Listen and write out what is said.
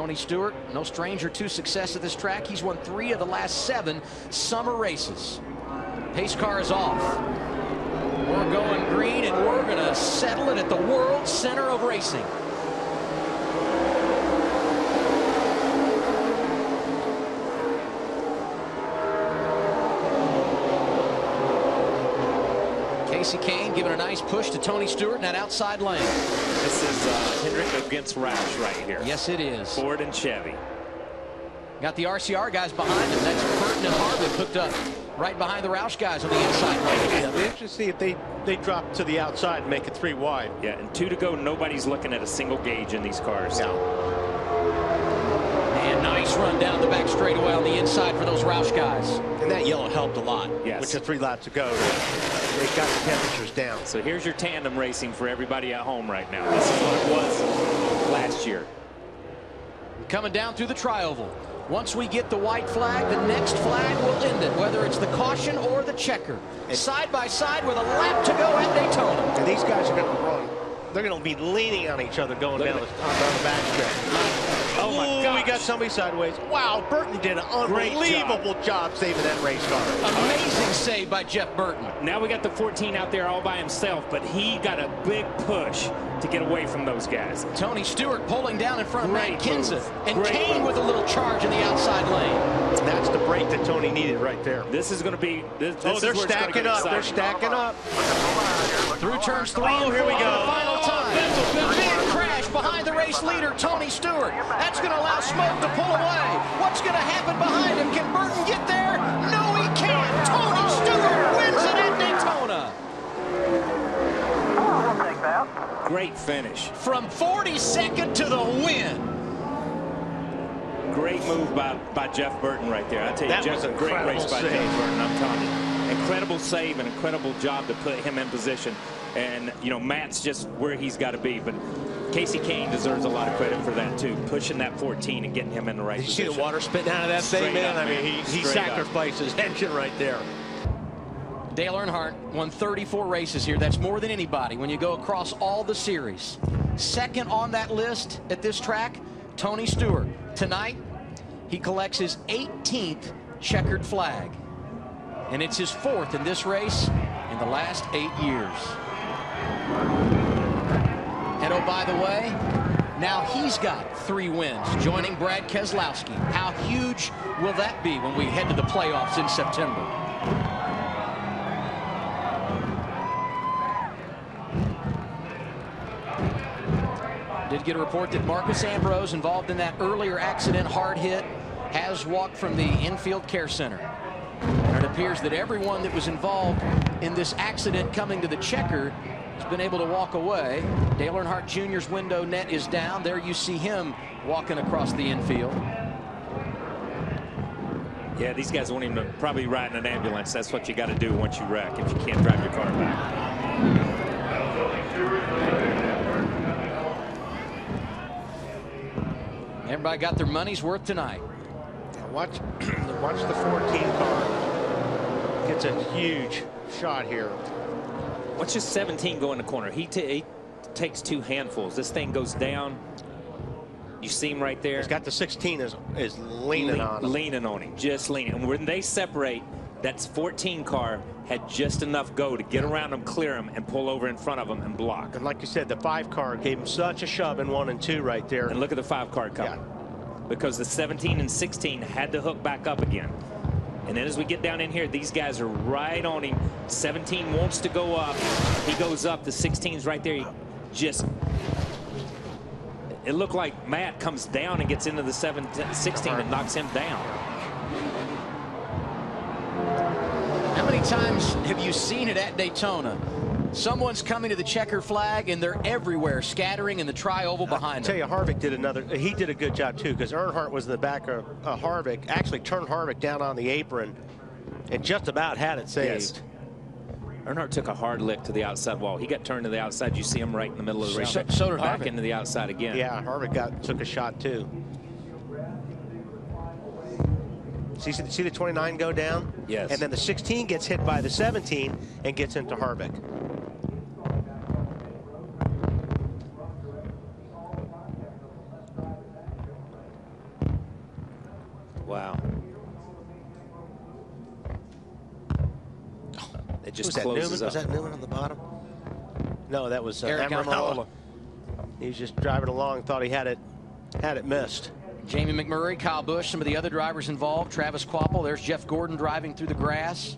Tony Stewart, no stranger to success at this track. He's won 3 of the last 7 summer races. Pace car is off. We're going green, and we're going to settle it at the world center of racing. Kasey Kahne giving a nice push to Tony Stewart in that outside lane. This is Hendrick against Roush right here. Yes, it is. Ford and Chevy. Got the RCR guys behind him. That's Burton and Harvick hooked up right behind the Roush guys on the inside lane. Yeah, be interesting to see if they drop to the outside and make it 3 wide. Yeah, and 2 to go. Nobody's looking at a single gauge in these cars. No. And nice run down the back straightaway on the inside for those Roush guys. And that yellow helped a lot. Yes. With the 3 laps to go. They got the temperatures down. So here's your tandem racing for everybody at home right now. This is what it was last year. Coming down through the tri-oval. Once we get the white flag, the next flag will end it, whether it's the caution or the checker. Side by side with a lap to go at Daytona. And these guys are going to run. They're going to be leaning on each other going down the back stretch. Oh my God! We got somebody sideways. Wow, Burton did an unbelievable job saving that race car. Amazing save by Jeff Burton. Now we got the 14 out there all by himself, but he got a big push to get away from those guys. Tony Stewart pulling down in front of Matt Kenseth. And Great Kahne move. with a little charge in the outside lane. That's the break that Tony needed right there. This is going to be. This they're stacking up. They're stacking up. Through turns 3 Oh, and 4 here we go. for the final time. Big crash behind the race leader, Tony Stewart. That's going to allow smoke to pull away. What's going to happen behind him? Can Burton get there? No, he can't. Tony Stewart wins it at Daytona. We'll take that. Great finish. From 42nd to the win. Great move by Jeff Burton right there. I tell you, That Jeff, was a great race by incredible Jeff save. Burton. I'm telling you, incredible save, an incredible job to put him in position. And you know, Matt's just where he's got to be, but Kasey Kahne deserves a lot of credit for that too, pushing that 14 and getting him in the right Did you see position. the water spitting out of that Straight thing, man? up, I mean, he Straight sacrificed his engine right there. Dale Earnhardt won 34 races here. That's more than anybody when you go across all the series. Second on that list at this track, Tony Stewart. Tonight, he collects his 18th checkered flag. And it's his 4th in this race in the last 8 years. And oh, by the way, now he's got 3 wins, joining Brad Keselowski. How huge will that be when we head to the playoffs in September? Did get a report that Marcus Ambrose, involved in that earlier accident, hard hit, has walked from the infield care center. And it appears that everyone that was involved in this accident coming to the checker has been able to walk away. Dale Earnhardt Jr.'s window net is down. There you see him walking across the infield. Yeah, these guys won't even probably ride in an ambulance. That's what you got to do once you wreck if you can't drive your car back. Everybody got their money's worth tonight. Now watch the 14 car. Gets a huge shot here. Watch this 17 go in the corner. He takes 2 handfuls. This thing goes down. You see him right there. He's got the 16 is leaning on him. Leaning on him, just leaning. And when they separate, that 14 car had just enough go to get around him, clear him, and pull over in front of him and block. And like you said, the 5 car gave him such a shove in 1 and 2 right there. And look at the 5 car coming. Because the 17 and 16 had to hook back up again. And then as we get down in here, these guys are right on him. 17 wants to go up. He goes up. The 16's right there. He just... It looked like Matt comes down and gets into the 16 and knocks him down. How many times have you seen it at Daytona? Someone's coming to the checker flag and they're everywhere, scattering in the tri-oval behind them. I tell you, Harvick did a good job too, because Earnhardt was in the back of Harvick, actually turned Harvick down on the apron and just about had it saved. Yes. Earnhardt took a hard lick to the outside wall. He got turned to the outside. You see him right in the middle of the race. So did back Harvick. Into the outside again. Yeah, Harvick took a shot too. See the 29 go down? Yes. And then the 16 gets hit by the 17 and gets into Harvick. Wow. It just Was closes up. Was that Newman on the bottom? No, that was Eric Amarola. He was just driving along, thought he had it missed. Jamie McMurray, Kyle Busch, some of the other drivers involved. Travis Kvapil, there's Jeff Gordon driving through the grass.